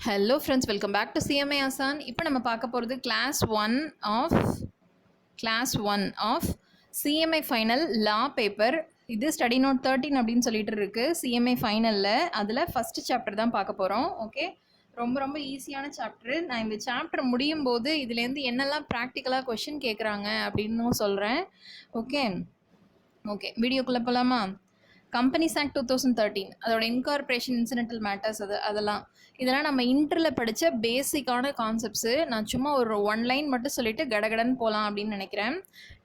Hello friends, welcome back to CMI ஆசான். இப்போ நம்ம பார்க்க போகிறது class one of CMI final law paper. இது ஸ்டடி நோட் 13 அப்படின்னு சொல்லிட்டு இருக்கு சிஎம்ஐ ஃபைனலில். அதில் ஃபஸ்ட்டு சாப்டர் தான் பார்க்க போகிறோம். ஓகே, ரொம்ப ரொம்ப ஈஸியான சாப்டர். நான் இந்த சாப்டர் முடியும் போது இதுலேருந்து என்னெல்லாம் ப்ராக்டிக்கலாக கொஷின் கேட்குறாங்க அப்படின்னும் சொல்கிறேன். ஓகே ஓகே வீடியோக்குள்ளே போகலாமா? கம்பெனிஸ் ஆக்ட் 2013, அதோட இன்கார்பரேஷன் இன்சிடென்டல் மேட்டர்ஸ், இதெல்லாம் நம்ம இன்டரில் படித்த பேசிக்கான கான்செப்ட்ஸு. நான் சும்மா ஒரு 1 லைன் மட்டும் சொல்லிவிட்டு கடகடன்னு போகலாம் அப்படின்னு நினைக்கிறேன்.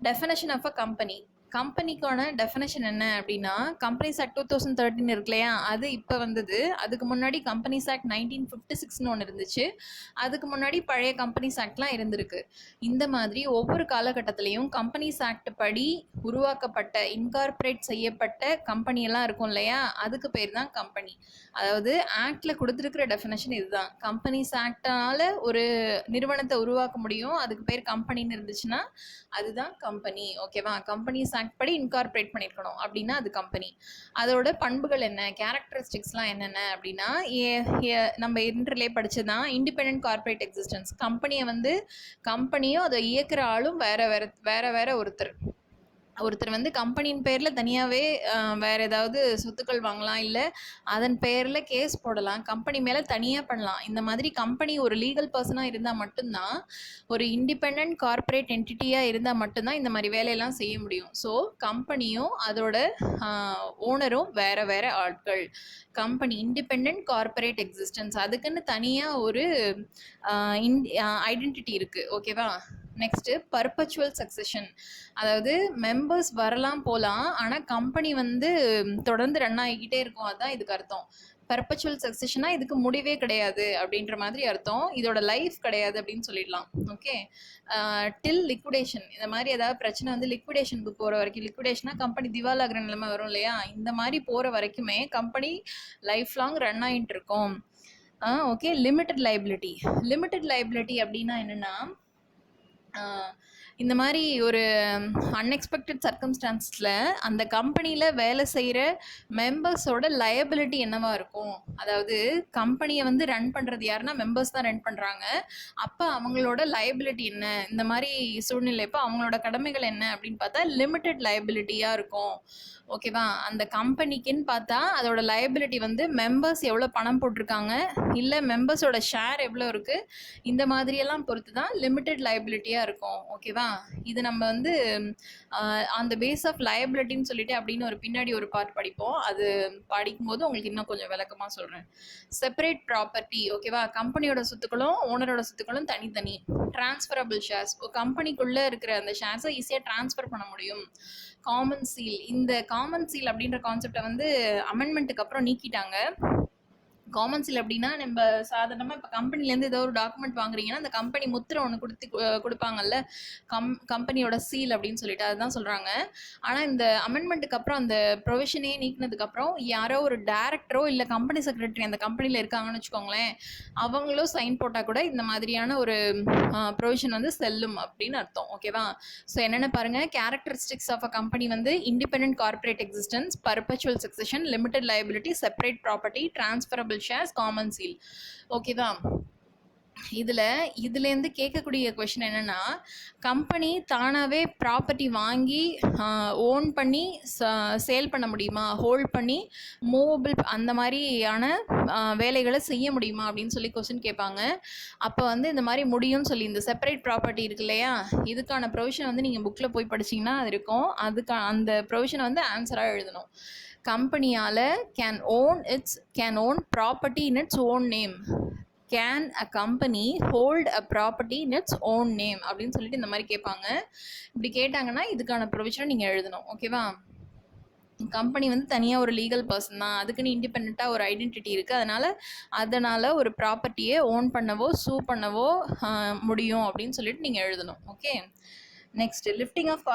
Definition of a company. கம்பெனிக்கான டெஃபினேஷன் என்ன அப்படின்னா, கம்பெனிஸ் ஆக்ட் 2013 இருக்கு இல்லையா, அது இப்போ வந்தது. அதுக்கு முன்னாடி கம்பெனிஸ் ஆக்ட் 1956ன்னு ஒன்று இருந்துச்சு. அதுக்கு முன்னாடி பழைய கம்பெனிஸ் ஆக்ட்லாம் இருந்திருக்கு. இந்த மாதிரி ஒவ்வொரு காலகட்டத்திலையும் கம்பெனிஸ் ஆக்ட் படி உருவாக்கப்பட்ட இன்கார்பரேட் செய்யப்பட்ட கம்பெனியெல்லாம் இருக்கும் இல்லையா, அதுக்கு பேர் தான் கம்பெனி. அதாவது ஆக்டில் கொடுத்துருக்கிற டெஃபினேஷன் இதுதான். கம்பெனிஸ் ஆக்டால் ஒரு நிறுவனத்தை உருவாக்க முடியும், அதுக்கு பேர் கம்பெனின்னு இருந்துச்சுன்னா அதுதான் கம்பெனி. ஓகேவா? கம்பெனிஸ் ஆக்ட் படி இன்கார்பரேட் பண்ணியிருக்கணும் அப்படின்னா அது கம்பெனி. அதோட பண்புகள் என்ன, கேரக்டரிஸ்டிக்ஸ்லாம் என்னென்ன அப்படின்னா, நம்ம இன்டர்லே படிச்சதான் இண்டிபெண்டன்ட் கார்பரேட் எக்ஸிஸ்டன்ஸ். கம்பெனியும் அதை இயக்குற ஆளும் வேற ஒருத்தர் வந்து கம்பெனியின் பேரில் தனியாகவே வேறு ஏதாவது சொத்துக்கள் வாங்கலாம், இல்லை அதன் பேரில் கேஸ் போடலாம், கம்பெனி மேலே தனியாக பண்ணலாம். இந்த மாதிரி கம்பெனி ஒரு லீகல் பர்சனாக இருந்தால் மட்டும்தான், ஒரு இண்டிபெண்ட் கார்ப்பரேட் என்டிட்டியாக இருந்தால் மட்டும்தான் இந்த மாதிரி வேலையெல்லாம் செய்ய முடியும். ஸோ கம்பெனியும் அதோட ஓனரும் வேறு ஆட்கள். கம்பெனி இண்டிபெண்ட் கார்ப்பரேட் எக்ஸிஸ்டன்ஸ், அதுக்குன்னு தனியாக ஒரு ஐடென்டிட்டி இருக்குது. ஓகேவா? Next perpetual succession. அதாவது மெம்பர்ஸ் வரலாம் போகலாம், ஆனால் கம்பெனி வந்து தொடர்ந்து ரன் ஆகிக்கிட்டே இருக்கும். அதுதான் இதுக்கு அர்த்தம். பர்பச்சுவல் சக்சஷனாக இதுக்கு முடிவே கிடையாது அப்படின்ற மாதிரி அர்த்தம். இதோட லைஃப் கிடையாது அப்படின்னு சொல்லிடலாம். ஓகே, டில் லிக்விடேஷன். இந்த மாதிரி ஏதாவது பிரச்சனை வந்து லிக்விடேஷனுக்கு போகிற வரைக்கும், லிக்விடேஷனா கம்பெனி திவாலாகிற நிலைமை வரும் இல்லையா, இந்த மாதிரி போகிற வரைக்குமே கம்பெனி லைஃப் லாங் ரன் ஆகிட்டு இருக்கும். ஓகே, லிமிட்டட் லைபிலிட்டி அப்படின்னா என்னென்னா, இந்த மாதிரி ஒரு அன்எக்ஸ்பெக்டட் சர்க்கம்ஸ்டான்ஸில் அந்த கம்பெனியில் வேலை செய்கிற மெம்பர்ஸோட லயபிலிட்டி என்னவா இருக்கும். அதாவது கம்பெனியை வந்து ரன் பண்ணுறது யாருன்னா மெம்பர்ஸ் தான் ரன் பண்ணுறாங்க. அப்போ அவங்களோட லயபிலிட்டி என்ன, இந்த மாதிரி சூழ்நிலை இப்போ அவங்களோட கடமைகள் என்ன அப்படின்னு பார்த்தா லிமிட்டட் லயபிலிட்டியாக இருக்கும். ஓகேவா? அந்த கம்பெனிக்குன்னு பார்த்தா அதோட லயபிலிட்டி வந்து மெம்பர்ஸ் எவ்வளோ பணம் போட்டிருக்காங்க, இல்லை மெம்பர்ஸோட ஷேர் எவ்வளோ இருக்குது, இந்த மாதிரியெல்லாம் பொறுத்து தான் லிமிட்டட் லயபிலிட்டியாக இருக்கும். ஓகேவா? இது நம்ம வந்து அந்த பேஸ் ஆஃப் லயபிலிட்டின்னு சொல்லிட்டு அப்படின்னு ஒரு பின்னாடி ஒரு பார்ட் படிப்போம். அது படிக்கும்போது உங்களுக்கு இன்னும் கொஞ்சம் விளக்கமாக சொல்கிறேன். Separate property. ஓகேவா? கம்பெனியோட சொத்துக்களும் ஓனரோட சொத்துக்களும் தனித்தனி. டிரான்ஸ்ஃபரபிள் ஷேர்ஸ், கம்பெனிக்குள்ளே இருக்கிற அந்த ஷேர்ஸை ஈஸியாக டிரான்ஸ்ஃபர் பண்ண முடியும். Common seal. இந்த காமன் சீல் அப்படின்ற கான்செப்டை வந்து அமெண்ட்மெண்ட்டுக்கு அப்புறம் நீக்கிட்டாங்க. காமன் சீல் அப்படின்னா, நம்ம சாதாரணமாக இப்போ கம்பெனிலேருந்து ஏதோ ஒரு டாக்குமெண்ட் வாங்குறீங்கன்னா அந்த கம்பெனி முத்திரை ஒன்று கொடுப்பாங்கல்ல, கம்பெனியோட சீல் அப்படின்னு சொல்லிட்டு, அதுதான் சொல்கிறாங்க. ஆனால் இந்த அமெண்ட்மெண்ட்டுக்கு அப்புறம் அந்த ப்ரொவிஷனே நீக்கினதுக்கப்புறம் யாரோ ஒரு டேரக்டரோ இல்லை கம்பெனி செக்ரட்டரி அந்த கம்பெனியில் இருக்காங்கன்னு வச்சுக்கோங்களேன், அவங்களோ சைன் போட்டால் கூட இந்த மாதிரியான ஒரு ப்ரொவிஷன் வந்து செல்லும் அப்படின்னு அர்த்தம். ஓகேவா? ஸோ என்னென்ன பாருங்கள். கேரக்டரிஸ்டிக்ஸ் ஆஃப் அ கம்பெனி வந்து independent corporate existence, perpetual succession, limited liability, separate property, transferable shares, common seal. ஓகேவா? இதுலேருந்து கேட்கக்கூடிய கொஷின் என்னென்னா, கம்பெனி தானாகவே ப்ராப்பர்ட்டி வாங்கி ஓன் பண்ணி சேல் பண்ண முடியுமா, ஹோல்ட் பண்ணி மூவபிள் அந்த மாதிரியான வேலைகளை செய்ய முடியுமா அப்படின்னு சொல்லி கொஷின் கேட்பாங்க. அப்போ வந்து இந்த மாதிரி முடியும்னு சொல்லி, இந்த செப்பரேட் ப்ராப்பர்ட்டி இருக்கு இல்லையா, இதுக்கான ப்ரொவிஷன் வந்து நீங்கள் புக்கில் போய் படிச்சிங்கன்னா அது இருக்கும். அந்த ப்ரொவிஷனை வந்து ஆன்சராக எழுதணும். கம்பெனியால் can own property in its own name. Can a company hold a property in its own name அப்படின்னு சொல்லிட்டு இந்த மாதிரி கேட்பாங்க. இப்படி கேட்டாங்கன்னா இதுக்கான ப்ரொவிஷனை நீங்கள் எழுதணும். ஓகேவா? கம்பெனி வந்து தனியாக ஒரு லீகல் பர்சன் தான், அதுக்குன்னு இண்டிபெண்ட்டாக ஒரு ஐடென்டிட்டி இருக்குது. அதனால் ஒரு ப்ராப்பர்ட்டியை ஓன் பண்ணவோ சூ பண்ணவோ முடியும் அப்படின்னு சொல்லிட்டு நீங்கள் எழுதணும். Okay, next lifting of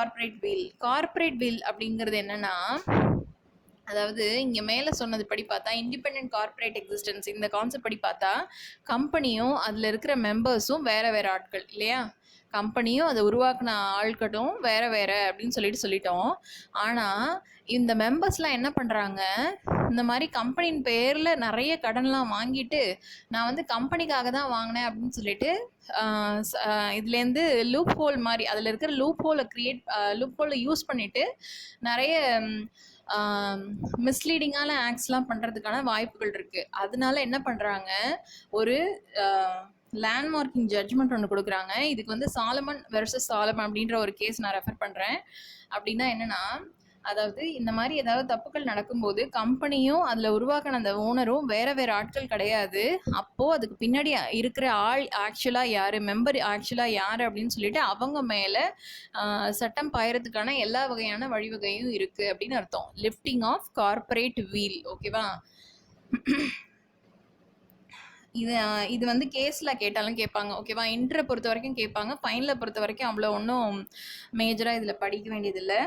corporate veil அப்படிங்கிறது என்னென்னா, அதாவது இங்கே மேலே சொன்னது படி பார்த்தா இண்டிபெண்டன்ட் கார்ப்பரேட் எக்ஸிஸ்டன்ஸ் இந்த கான்செப்ட் படி பார்த்தா கம்பெனியும் அதில் இருக்கிற மெம்பர்ஸும் வேறு ஆட்கள் இல்லையா. கம்பெனியும் அதை உருவாக்கின ஆட்களும் வேறு அப்படின்னு சொல்லிட்டோம். ஆனால் இந்த மெம்பர்ஸ்லாம் என்ன பண்ணுறாங்க, இந்த மாதிரி கம்பெனியின் பேரில் நிறைய கடன்லாம் வாங்கிட்டு நான் வந்து கம்பெனிக்காக தான் வாங்கினேன் அப்படின்னு சொல்லிட்டு இதுலேருந்து லூப் ஹோல் மாதிரி அதில் இருக்கிற லூப் ஹோலை யூஸ் பண்ணிவிட்டு நிறைய மிஸ்லீடிங்கான ஆக்ட்ஸ்லாம் பண்ணுறதுக்கான வாய்ப்புகள் இருக்குது. அதனால என்ன பண்ணுறாங்க, ஒரு லேண்ட்மார்க்கிங் ஜட்ஜ்மெண்ட் ஒன்று கொடுக்குறாங்க. இதுக்கு வந்து சாலமன் வெர்சஸ் சாலமன் அப்படின்ற ஒரு கேஸ் நான் ரெஃபர் பண்ணுறேன். அப்படின்னா என்னென்னா, அதாவது இந்த மாதிரி ஏதாவது தப்புகள் நடக்கும்போது கம்பெனியும் அதில் உருவாக்கின அந்த ஓனரும் வேறு ஆட்கள் கிடையாது. அப்போது அதுக்கு பின்னாடி இருக்கிற ஆள் ஆக்சுவலாக யார், மெம்பர் ஆக்சுவலாக யார் அப்படின்னு சொல்லிட்டு அவங்க மேலே சட்டம் பாயறதுக்கான எல்லா வகையான வழிவகையும் இருக்குது அப்படின்னு அர்த்தம். Lifting of corporate veil. ஓகேவா? இது வந்து கேஸில் கேட்டாலும் கேட்பாங்க. ஓகேவா? இன்டரை பொறுத்த வரைக்கும் கேட்பாங்க. ஃபைனலை பொறுத்த வரைக்கும் அவ்வளோ ஒன்றும் மேஜராக இதில் படிக்க வேண்டியதில்லை.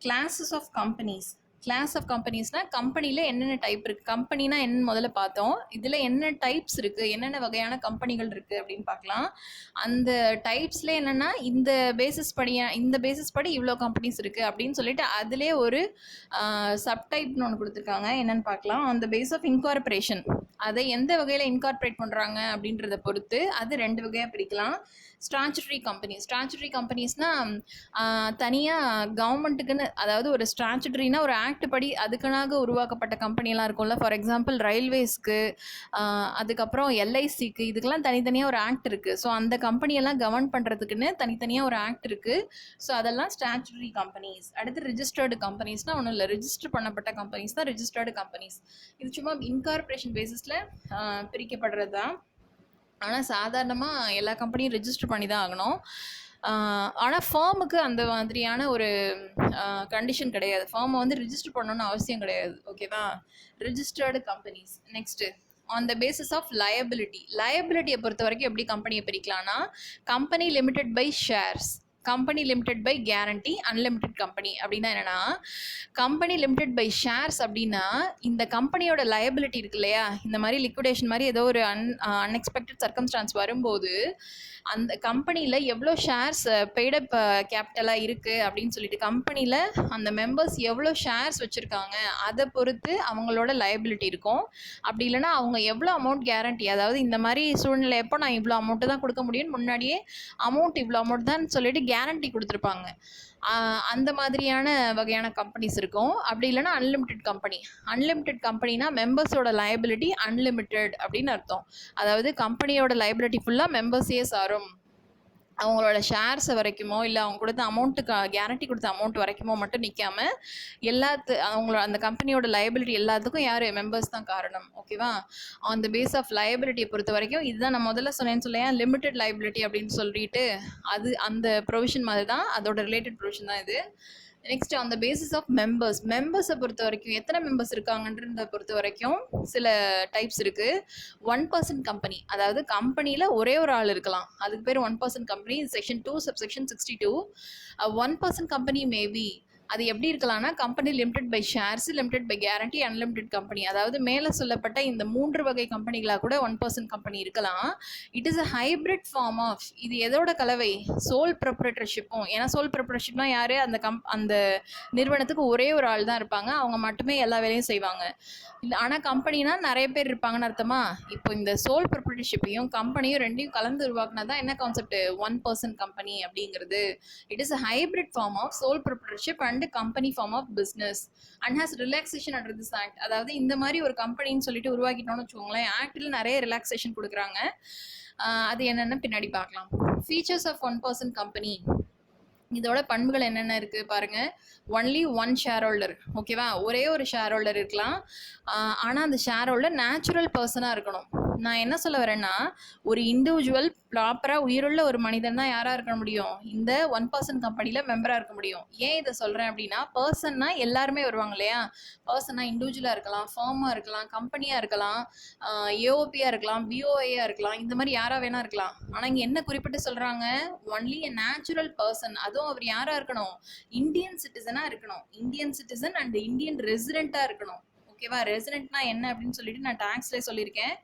Classes of companies. Class of கம்பெனிஸ்னால் கம்பெனியில் என்னென்ன டைப் இருக்குது, கம்பெனினா என்னென்னு முதல்ல பார்த்தோம். இதில் என்ன டைப்ஸ் இருக்குது, என்னென்ன வகையான கம்பெனிகள் இருக்குது அப்படின்னு பார்க்கலாம். அந்த டைப்ஸில் என்னென்னா இந்த பேசிஸ் படி இவ்வளோ கம்பெனிஸ் இருக்குது அப்படின்னு சொல்லிட்டு அதிலே ஒரு சப்டைப்னு ஒன்று கொடுத்துருக்காங்க. என்னென்னு பார்க்கலாம். அந்த பேஸ் ஆஃப் இன்கார்பரேஷன், அதை எந்த வகையில் இன்கார்பரேட் பண்ணுறாங்க அப்படின்றத பொறுத்து அது 2 வகையாக பிரிக்கலாம். ஸ்டாச்சுட்டரி கம்பெனிஸ்னால் தனியாக கவர்மெண்ட்டுக்குன்னு, அதாவது ஒரு ஸ்டாச்சுட்டரினா ஒரு ஆக்ட் படி அதுக்குனாக உருவாக்கப்பட்ட கம்பெனிலாம் இருக்கும்ல. ஃபார் எக்ஸாம்பிள் ரயில்வேஸ்க்கு, அதுக்கப்புறம் எல்ஐசிக்கு, இதுக்கெல்லாம் தனித்தனியாக ஒரு ஆக்ட் இருக்குது. ஸோ அந்த கம்பெனியெல்லாம் கவர்ன் பண்ணுறதுக்குன்னு தனித்தனியாக ஒரு ஆக்ட் இருக்குது. ஸோ அதெல்லாம் ஸ்டாச்சுட்டரி கம்பெனிஸ். அடுத்து ரிஜிஸ்டர்டு கம்பெனிஸ்னால் ஒன்றும் இல்லை, ரிஜிஸ்டர் பண்ணப்பட்ட கம்பெனிஸ் தான் ரிஜிஸ்டர்டு கம்பெனிஸ். இது சும்மா இன்கார்பரேஷன் பேசிஸில் பிரிக்கப்படுறது தான். ஆனால் சாதாரணமாக எல்லா கம்பெனியும் ரெஜிஸ்டர் பண்ணி தான் ஆகணும். ஆனால் ஃபார்முக்கு அந்த மாதிரியான ஒரு கண்டிஷன் கிடையாது. ஃபார்மை வந்து ரிஜிஸ்டர் பண்ணணும்னு அவசியம் கிடையாது. ஓகேவா? Registered companies. Next on the basis of லயபிலிட்டியை பொறுத்த வரைக்கும் எப்படி கம்பெனியை பிரிக்கலாம்னா, company limited by shares, company limited by guarantee, unlimited company. அப்படின்னா என்னென்னா, கம்பெனி லிமிடெட் பை ஷேர்ஸ் அப்படின்னா இந்த கம்பெனியோட லயபிலிட்டி இருக்கு இல்லையா, இந்த மாதிரி லிக்விடேஷன் மாதிரி ஏதோ ஒரு அன்எக்ஸ்பெக்டட் சர்க்கம்ஸ்டான்ஸ் வரும்போது அந்த கம்பெனியில் எவ்வளோ ஷேர்ஸ் பெய்டப் கேபிட்டலாக இருக்குது அப்படின்னு சொல்லிட்டு கம்பெனியில் அந்த மெம்பர்ஸ் எவ்வளோ ஷேர்ஸ் வச்சுருக்காங்க அதை பொறுத்து அவங்களோட லயபிலிட்டி இருக்கும். அப்படி இல்லைனா அவங்க எவ்வளோ அமௌண்ட் கேரண்டி, அதாவது இந்த மாதிரி சூழ்நிலை எப்போ நான் இவ்வளோ அமௌண்ட்டு தான் கொடுக்க முடியும்னு முன்னாடியே அமௌண்ட் இவ்வளோ அமௌண்ட் தான் சொல்லிட்டு கேரண்டி கொடுத்துருப்பாங்க. அந்த மாதிரியான வகையான கம்பெனிஸ் இருக்கும். அப்படி இல்லைனா அன்லிமிட்டெட் கம்பெனினா மெம்பர்ஸோட லயபிலிட்டி அன்லிமிட்டெட் அப்படின்னு அர்த்தம். அதாவது கம்பெனியோட லயபிலிட்டி ஃபுல்லாக மெம்பர்ஸே சாரும். அவங்களோட ஷேர்ஸை வரைக்குமோ இல்லை அவங்க கொடுத்த அமௌண்ட்டுக்கு கேரண்டி கொடுத்த அமௌண்ட் வரைக்குமோ மட்டும் நிற்காம அவங்களோட அந்த கம்பெனியோட லயபிலிட்டி எல்லாத்துக்கும் யார், மெம்பர்ஸ் தான் காரணம். ஓகேவா? ஆன் த பேஸ் ஆஃப் லயபிலிட்டியை பொறுத்த வரைக்கும் இதுதான் நான் முதல்ல சொன்னேன் லிமிட்டெட் லயபிலிட்டி அப்படின்னு சொல்லிட்டு அது அந்த ப்ரொவிஷன் மாதிரி தான், அதோட ரிலேட்டட் ப்ரொவிஷன் தான் இது. Next on the basis of மெம்பர்ஸை பொறுத்த வரைக்கும் எத்தனை மெம்பர்ஸ் இருக்காங்கன்றத பொறுத்த வரைக்கும் சில டைப்ஸ் இருக்குது. 1% கம்பெனி, அதாவது கம்பெனியில் ஒரே ஒரு ஆள் இருக்கலாம், அதுக்கு பேர் 1% company. Section 2 subsection 62. 1% company maybe அது எப்படி இருக்கலாம்னா, company limited by shares, limited by guarantee, unlimited company. அதாவது மேலே சொல்லப்பட்ட இந்த 3 வகை கம்பெனிகளாக கூட 1% கம்பெனி இருக்கலாம். It is a hybrid form of, இது எதோட கலவை, சோல் ப்ரொப்ரைட்டர்ஷிப்பும். ஏன்னா சோல் ப்ரொப்ரைட்டர்ஷிப்னா யார், அந்த நிறுவனத்துக்கு ஒரே ஒரு ஆள் தான் இருப்பாங்க, அவங்க மட்டுமே எல்லா வேலையும் செய்வாங்க. இல்லை, ஆனால் கம்பெனினா நிறைய பேர் இருப்பாங்கன்னு அர்த்தமா. இப்போ இந்த சோல் ப்ரொப்ரைட்டர்ஷிப்பையும் கம்பெனியும் ரெண்டையும் கலந்து உருவாக்குனா தான் என்ன கான்செப்ட், 1% கம்பெனி அப்படிங்கிறது. It is a hybrid form of sole proprietorship and company form of business and has relaxation under this act. அதாவது இந்த மாதிரி ஒரு கம்பெனின்னு சொல்லிட்டு உருவாக்கிட்டோம்னு வச்சுக்கோங்களேன், ஆக்டில் நிறைய ரிலாக்ஸேஷன் கொடுக்குறாங்க. அது என்னென்னு பின்னாடி பார்க்கலாம். ஃபீச்சர்ஸ் ஆஃப் 1% கம்பெனி, இதோட பண்புகள் என்னென்ன இருக்குது பாருங்கள். Only one share holder. ஓகேவா? ஒரே ஒரு ஷேர் ஹோல்டர் இருக்கலாம். ஆனால் அந்த ஷேர் ஹோல்டர் நேச்சுரல் பர்சனாக இருக்கணும். நான் என்ன சொல்ல வரேன்னா, ஒரு இண்டிவிஜுவல் ப்ராப்பராக உயிருள்ள ஒரு மனிதன் தான் யாராக இருக்க முடியும், இந்த 1% கம்பெனியில் மெம்பராக இருக்க முடியும். ஏன் இதை சொல்கிறேன் அப்படின்னா, பர்சன்னா எல்லாருமே வருவாங்க இல்லையா. பர்சன்னா இண்டிவிஜுவலாக இருக்கலாம், ஃபார்மாக இருக்கலாம், கம்பெனியாக இருக்கலாம், ஏஓபியாக இருக்கலாம், பிஓஐயாக இருக்கலாம், இந்த மாதிரி யாராக வேணா இருக்கலாம். ஆனால் இங்கே என்ன குறிப்பிட்டு சொல்கிறாங்க, ஒன்லி எ நேச்சுரல் பர்சன். அதுவும் அவர் யாராக இருக்கணும், இந்தியன் சிட்டிசனாக இருக்கணும். இந்தியன் சிட்டிசன் அண்ட் இந்தியன் ரெசிடெண்ட்டாக இருக்கணும். ஓகேவா? ரெசிடென்ட்னா என்ன அப்படின்னு சொல்லிட்டு நான் டாக்ஸ்லேயே சொல்லியிருக்கேன்.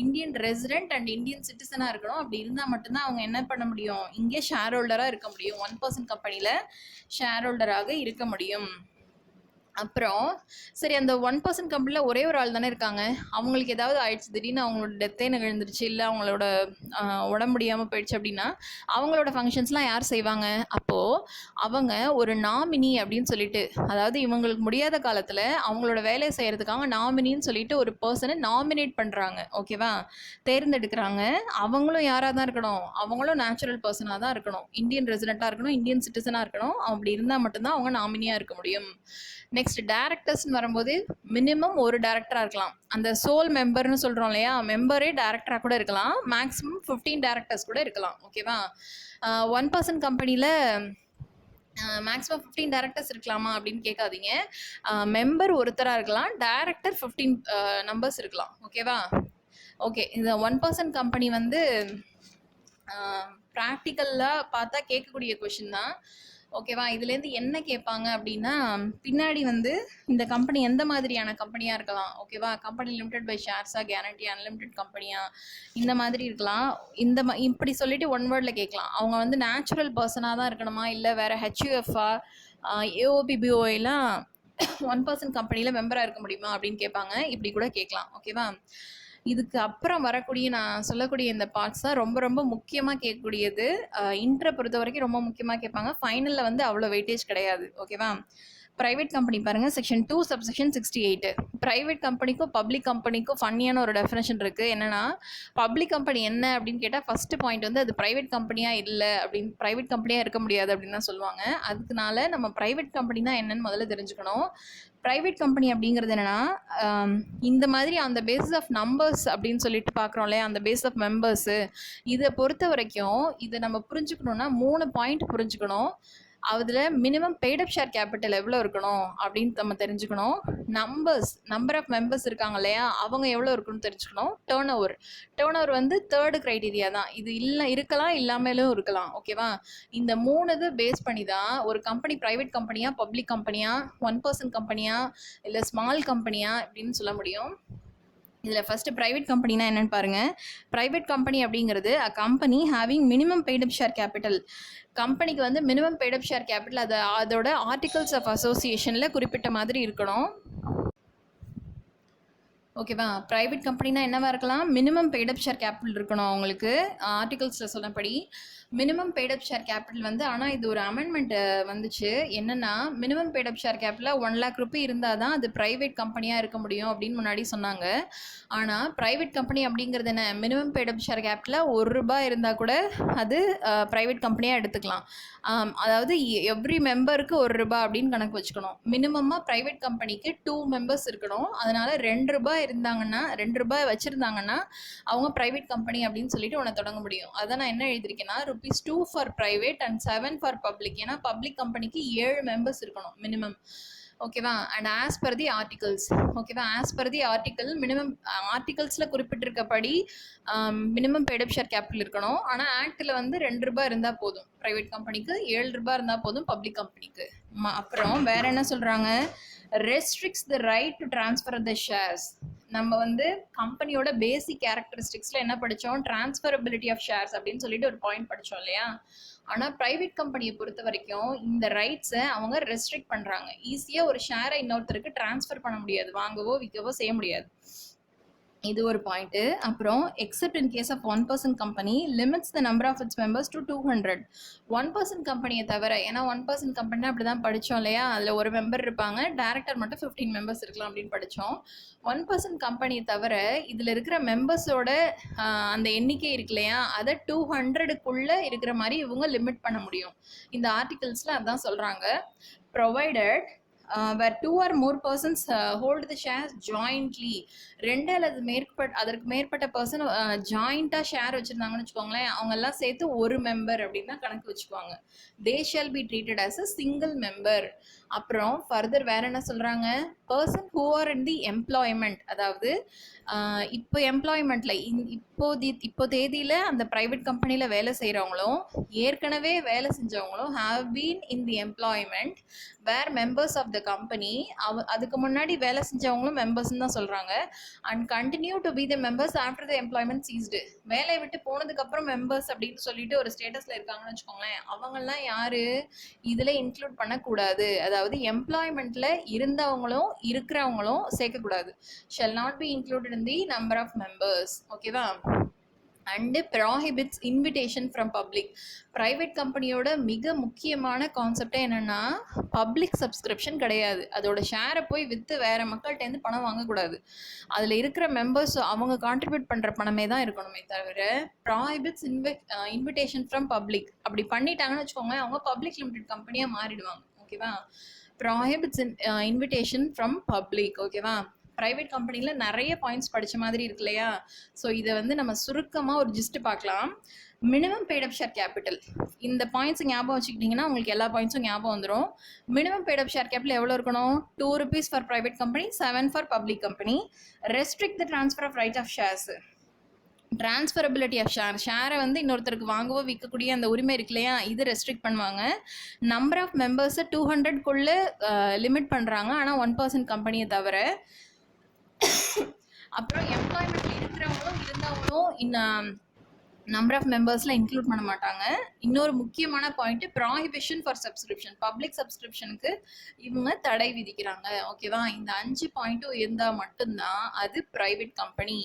இந்தியன் ரெசிடென்ட் அண்ட் இந்தியன் சிட்டிசனாக இருக்கணும். அப்படி இருந்தால் மட்டும்தான் அவங்க என்ன பண்ண முடியும், இங்கே ஷேர் ஹோல்டராக இருக்க முடியும், 1% கம்பெனியில் ஷேர் ஹோல்டராக இருக்க முடியும். அப்புறம் சரி அந்த 1% கம்பெனியில் ஒரே ஒரு ஆள் தானே இருக்காங்க. அவங்களுக்கு ஏதாவது ஆயிடுச்சு, திடீர்னு அவங்களோட டெத்தே நிகழ்ந்துருச்சு, இல்லை அவங்களோட உடம்பு முடியாமல் போயிடுச்சு அப்படின்னா அவங்களோட ஃபங்க்ஷன்ஸ்லாம் யார் செய்வாங்க? அப்போது அவங்க ஒரு நாமினி அப்படின்னு சொல்லிட்டு, அதாவது இவங்களுக்கு முடியாத காலத்தில் அவங்களோட வேலையை செய்கிறதுக்காக நாமினின்னு சொல்லிட்டு ஒரு பர்சனை நாமினேட் பண்ணுறாங்க. ஓகேவா? தேர்ந்தெடுக்கிறாங்க. அவங்களும் யாராக தான் இருக்கணும்? அவங்களும் நேச்சுரல் பர்சனாக தான் இருக்கணும். இந்தியன் ரெசிடெண்ட்டாக இருக்கணும், இந்தியன் சிட்டிசனாக இருக்கணும். அப்படி இருந்தால் மட்டும்தான் அவங்க நாமினியாக இருக்க முடியும். நெக்ஸ்ட் டேரக்டர்ஸ்னு வரும்போது மினிமம் ஒரு டேரக்டராக இருக்கலாம். அந்த சோல் மெம்பர்னு சொல்கிறோம் இல்லையா, மெம்பரே டேரக்டராக கூட இருக்கலாம். மேக்ஸிமம் 15 டேரக்டர்ஸ் கூட இருக்கலாம். ஓகேவா? 1% கம்பெனியில் மேக்ஸிமம் 15 டேரக்டர்ஸ் இருக்கலாமா அப்படின்னு கேட்காதீங்க. மெம்பர் ஒருத்தராக இருக்கலாம், டேரக்டர் 15 நம்பர்ஸ் இருக்கலாம். ஓகேவா? ஓகே, இந்த 1% கம்பெனி வந்து ப்ராக்டிக்கலாக பார்த்தா கேட்கக்கூடிய கொஷின் தான். ஓகேவா? இதுலேருந்து என்ன கேட்பாங்க அப்படின்னா, பின்னாடி வந்து இந்த கம்பெனி எந்த மாதிரியான கம்பெனியாக இருக்கலாம். ஓகேவா? கம்பெனி லிமிடெட் பை ஷேர்ஸா, கேரண்டி அன்லிமிடெட் கம்பெனியா, இந்த மாதிரி இருக்கலாம். இப்படி சொல்லிட்டு ஒன் வேர்டில் கேட்கலாம். அவங்க வந்து நேச்சுரல் பர்சனாக தான் இருக்கணுமா, இல்லை வேறு ஹெச்யூஎஃப்ஆ, ஏஓபிபிஓலாம் 1% கம்பெனியில் மெம்பராக இருக்க முடியுமா அப்படின்னு கேட்பாங்க. இப்படி கூட கேட்கலாம். ஓகேவா? இதுக்கு அப்புறம் வரக்கூடிய நான் சொல்லக்கூடிய இந்த பார்ட்ஸ் தான் ரொம்ப ரொம்ப முக்கியமாக கேட்கக்கூடியது. இன்ட்ரை பொறுத்த வரைக்கும் ரொம்ப முக்கியமாக கேட்பாங்க. ஃபைனலில் வந்து அவ்வளோ வெயிட்டேஜ் கிடையாது. ஓகேவா? ப்ரைவேட் கம்பெனி பாருங்கள், செக்ஷன் 2 சப்செக்ஷன் 68. ப்ரைவேட் கம்பெனிக்கும் பப்ளிக் கம்பெனிக்கும் ஃபன்னியான ஒரு டெஃபினேஷன் இருக்குது. என்னென்னா, பப்ளிக் கம்பெனி என்ன அப்படின்னு கேட்டால் ஃபஸ்ட்டு பாயிண்ட் வந்து அது ப்ரைவேட் கம்பெனியாக இல்லை அப்படின்னு, ப்ரைவேட் கம்பெனியாக இருக்க முடியாது அப்படின்னு தான் சொல்லுவாங்க. அதுக்குனால நம்ம ப்ரைவேட் கம்பெனினா என்னன்னு முதல்ல தெரிஞ்சுக்கணும். ப்ரைவேட் கம்பெனி அப்படிங்கிறது என்னென்னா, இந்த மாதிரி அந்த பேசிஸ் ஆஃப் நம்பர்ஸ் அப்படின்னு சொல்லிட்டு பார்க்குறோம் இல்லையா, அந்த பேஸ் ஆஃப் மெம்பர்ஸு, இதை பொறுத்த வரைக்கும் இதை நம்ம புரிஞ்சுக்கணுன்னா 3 பாயிண்ட் புரிஞ்சுக்கணும். அதில் மினிமம் பெய்டப் ஷேர் கேபிட்டல் எவ்வளோ இருக்கணும் அப்படின்னு நம்ம தெரிஞ்சுக்கணும். நம்பர் ஆஃப் மெம்பர்ஸ் இருக்காங்க இல்லையா, அவங்க எவ்வளோ இருக்குன்னு தெரிஞ்சுக்கணும். டேர்ன் ஓவர் வந்து தேர்டு க்ரைட்டீரியா தான். இது இருக்கலாம், இல்லாமலும் இருக்கலாம். ஓகேவா? இந்த 3 இது பேஸ் பண்ணி தான் ஒரு கம்பெனி ப்ரைவேட் கம்பெனியா, பப்ளிக் கம்பெனியா, 1% கம்பெனியா, இல்லை ஸ்மால் கம்பெனியா அப்படின்னு சொல்ல முடியும். இதில் ஃபஸ்ட்டு ப்ரைவேட் கம்பெனினா என்னென்னு பாருங்கள். ப்ரைவேட் கம்பெனி அப்படிங்கிறது அ company having minimum paid up share capital. கம்பெனிக்கு வந்து மினிமம் பெய்டப் ஷேர் கேபிட்டல் அதோட ஆர்டிகல்ஸ் ஆஃப் அசோசியேஷனில் குறிப்பிட்ட மாதிரி இருக்கணும். ஓகேவா? ப்ரைவேட் கம்பெனினா என்னவா இருக்கலாம்? மினிமம் பெய்டப் ஷேர் கேபிட்டல் இருக்கணும் அவங்களுக்கு. ஆர்டிகல்ஸில் சொன்னபடி மினிமம் பெய்டப் ஷேர் கேபிட்டல் வந்து, ஆனால் இது ஒரு அமெண்ட்மெண்ட் வந்துச்சு. என்னென்னா, மினிமம் பெய்டப் ஷேர் கேபிட்டலில் 1 lakh ரூபி இருந்தால் தான் அது ப்ரைவேட் கம்பெனியாக இருக்க முடியும் அப்படின்னு முன்னாடி சொன்னாங்க. ஆனால் ப்ரைவேட் கம்பெனி அப்படிங்கிறது என்ன, மினிமம் பெய்டப் ஷேர் கேபிட்டலில் ₹1 இருந்தால் கூட அது ப்ரைவேட் கம்பெனியாக எடுத்துக்கலாம். அதாவது எவ்ரி மெம்பருக்கு ₹1 அப்படின்னு கணக்கு வச்சுக்கணும். மினிமமாக ப்ரைவேட் கம்பெனிக்கு 2 மெம்பர்ஸ் இருக்கணும். அதனால் ₹2 இருந்தாங்கன்னா, ₹2 வச்சுருந்தாங்கன்னா அவங்க ப்ரைவேட் கம்பெனி அப்படின்னு சொல்லிட்டு ஒன்று தொடங்க முடியும். அதை நான் என்ன எழுதியிருக்கேன்னா, ₹2 for private and 7 for public. ஏன்னா பப்ளிக் கம்பெனிக்கு 7 மெம்பர்ஸ் இருக்கணும் மினிமம். ஓகேவா? And as per the articles. ஓகேவா? As per the article minimum ஆர்டிகல்ஸில் குறிப்பிட்டிருக்கபடி மினிமம் பெய்டப் ஷேர் கேபிட்டல் இருக்கணும். ஆனால் ஆக்டில் வந்து ₹2 இருந்தால் போதும். ப்ரைவேட் கம்பெனிக்கு ₹7 இருந்தால் போதும், பப்ளிக் கம்பெனிக்கு. அப்புறம் வேறு என்ன சொல்கிறாங்க? Restricts the right to transfer the shares. நம்ம வந்து கம்பெனியோட பேசிக் கேரக்டரிஸ்டிக்ஸில் என்ன படித்தோம்? ட்ரான்ஸ்ஃபரபிலிட்டி ஆஃப் ஷேர்ஸ் அப்படின்னு சொல்லிட்டு ஒரு பாயிண்ட் படித்தோம் இல்லையா? ஆனால் ப்ரைவேட் கம்பெனியை பொறுத்த வரைக்கும் இந்த ரைட்ஸை அவங்க ரெஸ்ட்ரிக்ட் பண்ணுறாங்க. ஈஸியாக ஒரு ஷேரை இன்னொருத்தருக்கு ட்ரான்ஸ்ஃபர் பண்ண முடியாது, வாங்கவோ விற்கவோ செய்ய முடியாது. இது ஒரு பாயிண்ட்டு. அப்புறம் except in case of 1% company limits the number of its members to 200. 1% கம்பெனியை தவிர, ஏன்னா 1% கம்பெனினா அப்படி தான் படித்தோம் இல்லையா, அதில் ஒரு மெம்பர் இருப்பாங்க, டேரக்டர் மட்டும் 15 மெம்பர்ஸ் இருக்கலாம் அப்படின்னு படித்தோம். 1% கம்பெனியை தவிர இதில் இருக்கிற மெம்பர்ஸோட அந்த எண்ணிக்கை இருக்கு இல்லையா, அதை 200க்குள்ளே இருக்கிற மாதிரி இவங்க லிமிட் பண்ண முடியும். இந்த ஆர்டிகல்ஸில் அதுதான் சொல்கிறாங்க. Provided where 2 or more persons hold the shares jointly. 2 அல்லது அதற்கு மேற்பட்ட பர்சன் ஜாயிண்டாக ஷேர் வச்சுருந்தாங்கன்னு வச்சுக்கோங்களேன், அவங்க எல்லாம் சேர்த்து ஒரு மெம்பர் அப்படின்னு தான் கணக்கு வச்சுக்குவாங்க. they shall be treated as a single member. அப்புறம் ஃபர்தர் வேறு என்ன சொல்கிறாங்க? Person who are in the employment, அதாவது இப்போ எம்ப்ளாய்மெண்ட்டில் இப்போ தேதியில் அந்த ப்ரைவேட் கம்பெனியில் வேலை செய்கிறவங்களும் ஏற்கனவே வேலை செஞ்சவங்களும் have been in the employment where members of the company. அதுக்கு முன்னாடி வேலை செஞ்சவங்களும் மெம்பர்ஸ்ன்னு தான் சொல்கிறாங்க. And continue to be the members after the employment ceased. வேலையை விட்டு போனதுக்கப்புறம் மெம்பர்ஸ் அப்படின்னு சொல்லிட்டு ஒரு ஸ்டேட்டஸில் இருக்காங்கன்னு வச்சுக்கோங்களேன். அவங்கெல்லாம் யார் இதில் இன்க்ளூட் பண்ணக்கூடாது. அதாவது எம்ப்ளாய்மெண்ட்டில் இருந்தவங்களும் இருக்கிறவங்களும் சேர்க்கக்கூடாது. Shall not be included in the number of members. ஓகேவா? And prohibits invitation from public. Private கம்பெனியோட மிக முக்கியமான கான்செப்டே என்னென்னா பப்ளிக் சப்ஸ்கிரிப்ஷன் கிடையாது. அதோட ஷேரை போய் விற்று வேறு மக்கள்கிட்டேருந்து பணம் வாங்கக்கூடாது. அதில் இருக்கிற மெம்பர்ஸ் அவங்க கான்ட்ரிபியூட் பண்ணுற பணமே தான் இருக்கணுமே தவிர ப்ராஹிபிட்ஸ் இன்விடேஷன் ஃப்ரம் பப்ளிக் அப்படி பண்ணிட்டாங்கன்னு வச்சுக்கோங்க, அவங்க பப்ளிக் லிமிடெட் கம்பெனியாக மாறிடுவாங்க. ஓகேவா? Prohibits invitation from public. ஓகேவா? ப்ரைவேட் கம்பெனியில் நிறைய பாயிண்ட்ஸ் படித்த மாதிரி இருக்கு இல்லையா? ஸோ இதை வந்து நம்ம சுருக்கமாக ஒரு ஜிஸ்ட் பார்க்கலாம். Minimum paid up share capital. இந்த பாயிண்ட்ஸ் ஞாபகம் வச்சுக்கிட்டிங்கன்னா உங்களுக்கு எல்லா பாயிண்ட்ஸும் ஞாபகம் வந்துடும். Minimum paid up share capital எவ்வளோ இருக்கணும்? ₹2 for private company, 7 for public company. Restrict the transfer of right of shares. Transferability of ஷேரை வந்து இன்னொருத்தருக்கு வாங்கவோ விற்கக்கூடிய அந்த உரிமை இருக்கு இல்லையா, இது ரெஸ்ட்ரிக்ட் பண்ணுவாங்க. நம்பர் ஆஃப் மெம்பர்ஸை 200க்குள்ளே லிமிட் பண்ணுறாங்க, ஆனால் 1% கம்பெனியை தவிர. அப்புறம் எம்ப்ளாய்மெண்ட்டில் இருக்கிறவங்களும் இருந்தவங்களும் நம்பர் ஆஃப் மெம்பர்ஸில் இன்க்ளூட் பண்ண மாட்டாங்க. இன்னொரு முக்கியமான point prohibition for subscription. Public சப்ஸ்கிரிப்ஷனுக்கு இவங்க தடை விதிக்கிறாங்க. ஓகேவா? இந்த 5 பாயிண்ட்டும் இருந்தால் மட்டும்தான் அது ப்ரைவேட் கம்பெனி.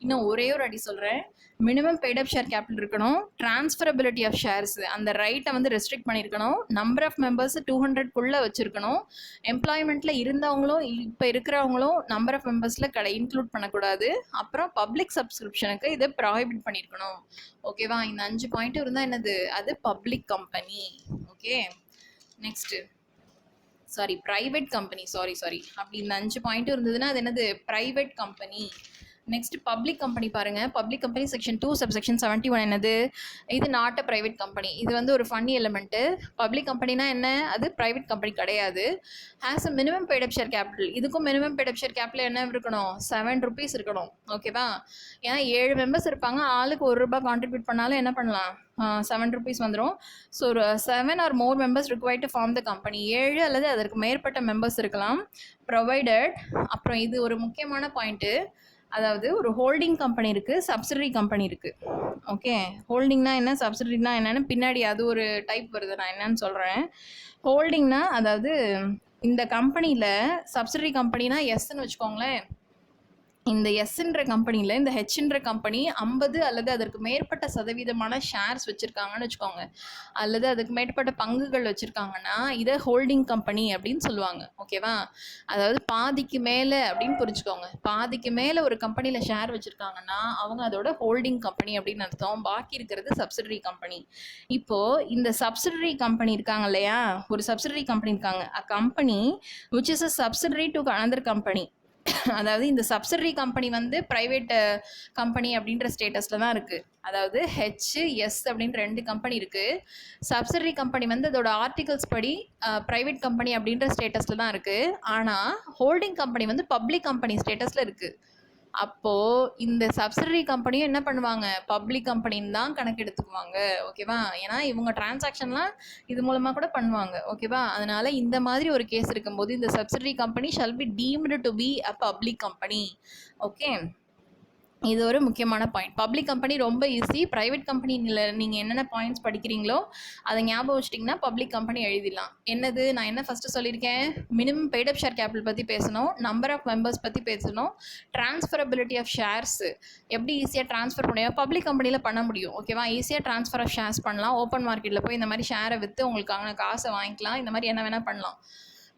இன்னும் ஒரே ஒரு அடி சொல்கிறேன். Minimum paid up share capital இருக்கணும். டிரான்ஸ்ஃபரபிலிட்டி ஆஃப் ஷேர்ஸ், அந்த ரைட்டை வந்து ரெஸ்ட்ரிக்ட் பண்ணியிருக்கணும். நம்பர் ஆஃப் மெம்பர்ஸ் 200க்குள்ளே வச்சுருக்கணும். எம்ப்ளாய்மெண்ட்டில் இருந்தவங்களும் இப்போ இருக்கிறவங்களும் நம்பர் ஆஃப் மெம்பர்ஸில் இன்க்ளூட் பண்ணக்கூடாது. அப்புறம் பப்ளிக் சப்ஸ்கிரிப்ஷனுக்கு இதை ப்ராஹிபிட் பண்ணியிருக்கணும். ஓகேவா? இந்த 5 பாயிண்ட் இருந்தால் என்னது? அது public company. Okay, next private company. Sorry அப்படி இந்த 5 பாயிண்ட் இருந்ததுன்னா அது என்னது? Private company. Next public company பாருங்கள். பப்ளிக் கம்பெனி செக்ஷன் 2 சப்செக்ஷன் 71 என்னது? இது நாட் அ ப்ரைவேட் கம்பெனி. இது வந்து ஒரு ஃபன்னி எலிமெண்ட்டு. பப்ளிக் கம்பெனினா என்ன? அது ப்ரைவேட் கம்பெனி கிடையாது. Has a minimum paid up share capital. இதுக்கும் minimum paid up share capital என்ன இருக்கணும்? ₹7 இருக்கணும். ஓகேவா? ஏன்னா 7 மெம்பர்ஸ் இருப்பாங்க, ஆளுக்கு ₹1 கான்ட்ரிபியூட் பண்ணாலும் என்ன பண்ணலாம்? ₹7 வந்துடும். So 7 or more members required to form the company. 7 அல்லது அதற்கு மேற்பட்ட மெம்பர்ஸ் இருக்கலாம். ப்ரொவைடட். அப்புறம் இது ஒரு முக்கியமான பாயிண்ட்டு. அதாவது ஒரு ஹோல்டிங் கம்பெனி இருக்குது, சப்சிடரி கம்பெனி இருக்குது. ஓகே, ஹோல்டிங்னா என்ன, சப்சிடரினா என்னன்னு பின்னாடி அது ஒரு டைப் வருது, நான் என்னன்னு சொல்கிறேன். ஹோல்டிங்னா அதாவது இந்த கம்பெனியில் சப்சிடரி கம்பெனினா எஸ்ன்னு வச்சுக்கோங்களேன். இந்த எஸ்ன்ற கம்பெனியில் இந்த ஹெச்ன்ற கம்பெனி 50 அல்லது அதற்கு மேற்பட்ட சதவீதமான ஷேர்ஸ் வச்சுருக்காங்கன்னு வச்சுக்கோங்க, அல்லது அதுக்கு மேற்பட்ட பங்குகள் வச்சுருக்காங்கன்னா இதை ஹோல்டிங் கம்பெனி அப்படின்னு சொல்லுவாங்க. ஓகேவா? அதாவது பாதிக்கு மேலே அப்படின்னு புரிஞ்சுக்கோங்க. பாதிக்கு மேலே ஒரு கம்பெனியில் ஷேர் வச்சுருக்காங்கன்னா அவங்க அதோட ஹோல்டிங் கம்பெனி அப்படின்னு அர்த்தம். பாக்கி இருக்கிறது சப்சிடரி கம்பெனி. இப்போது இந்த சப்சிடரி கம்பெனி இருக்காங்க இல்லையா, ஒரு சப்சிடரி கம்பெனி இருக்காங்க. அ company which is a subsidiary to another company. அதாவது இந்த சப்சிடரி கம்பெனி வந்து ப்ரைவேட் கம்பெனி அப்படின்ற ஸ்டேட்டஸில் தான் இருக்குது. அதாவது HS அப்படின்னு 2 கம்பெனி இருக்குது. சப்சிடரி கம்பெனி வந்து அதோட ஆர்டிகல்ஸ் படி ப்ரைவேட் கம்பெனி அப்படின்ற ஸ்டேட்டஸில் தான் இருக்குது. ஆனால் ஹோல்டிங் கம்பெனி வந்து பப்ளிக் கம்பெனி ஸ்டேட்டஸில் இருக்குது. அப்போது இந்த சப்சிடரி கம்பெனியும் என்ன பண்ணுவாங்க? பப்ளிக் கம்பெனின்னு தான் கணக்கு எடுத்துக்குவாங்க. ஓகேவா? ஏன்னா இவங்க டிரான்சாக்ஷன்லாம் இது மூலமாக கூட பண்ணுவாங்க. ஓகேவா? அதனால இந்த மாதிரி ஒரு கேஸ் இருக்கும்போது இந்த subsidiary company shall be deemed to be a public company. Okay, இது ஒரு முக்கியமான பாயிண்ட். பப்ளிக் கம்பெனி ரொம்ப ஈஸி. ப்ரைவேட் கம்பெனியில் நீங்கள் என்னென்ன பாயிண்ட்ஸ் படிக்கிறீங்களோ அதை ஞாபகம் வச்சிட்டிங்கன்னா பப்ளிக் கம்பெனி எழுதிடலாம். என்னது நான் என்ன ஃபஸ்ட்டு சொல்லியிருக்கேன்? Minimum paid up share capital பற்றி பேசணும், நம்பர் ஆஃப் மெம்பர்ஸ் பற்றி பேசணும், டிரான்ஸ்ஃபரபிலிட்டி ஆஃப் ஷேர்ஸ் எப்படி ஈஸியாக ட்ரான்ஸ்ஃபர் முடியும், பப்ளிக் கம்பெனியில் பண்ண முடியும். ஓகேவா? ஈஸியாக ட்ரான்ஸ்ஃபர் ஆஃப் ஷேர்ஸ் பண்ணலாம். ஓப்பன் மார்க்கெட்டில் போய் இந்த மாதிரி ஷேரை விற்று உங்களுக்கான காசை வாங்கிக்கலாம். இந்த மாதிரி என்ன வேணால் பண்ணலாம்.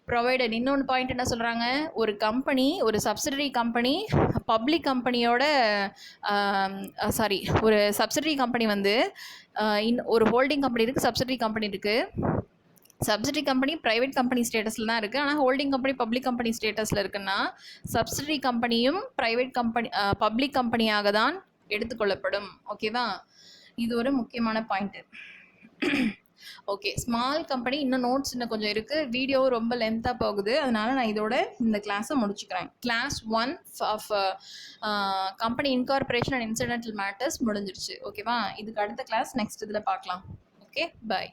ப்ரொவைடட். இன்னொன்று பாயிண்ட் என்ன சொல்கிறாங்க? ஒரு கம்பெனி, ஒரு சப்சிடரி கம்பெனி பப்ளிக் கம்பெனியோட ஒரு சப்சிடரி கம்பெனி வந்து ஒரு ஹோல்டிங் கம்பெனி இருக்குது, சப்சிடரி கம்பெனி இருக்குது. சப்சிடரி கம்பெனி ப்ரைவேட் கம்பெனி ஸ்டேட்டஸில் தான் இருக்குது. ஆனால் ஹோல்டிங் கம்பெனி பப்ளிக் கம்பெனி ஸ்டேட்டஸில் இருக்குன்னா சப்சிடரி கம்பெனியும் ப்ரைவேட் கம்பெனி பப்ளிக் கம்பெனியாக தான் எடுத்துக்கொள்ளப்படும். ஓகேவா? இது ஒரு முக்கியமான பாயிண்ட்டு. ஓகே, ஸ்மால் கம்பெனி இன்னும் நோட்ஸ் இன்னும் கொஞ்சம் இருக்குது. வீடியோ ரொம்ப லென்த்தாக போகுது, அதனால் நான் இதோட இந்த கிளாஸை முடிச்சுக்கிறேன். Class 1 of company incorporation and incidental matters முடிஞ்சிருச்சு. ஓகேவா? இதுக்கு அடுத்த கிளாஸ் நெக்ஸ்ட் இதில் பார்க்கலாம். Okay, by.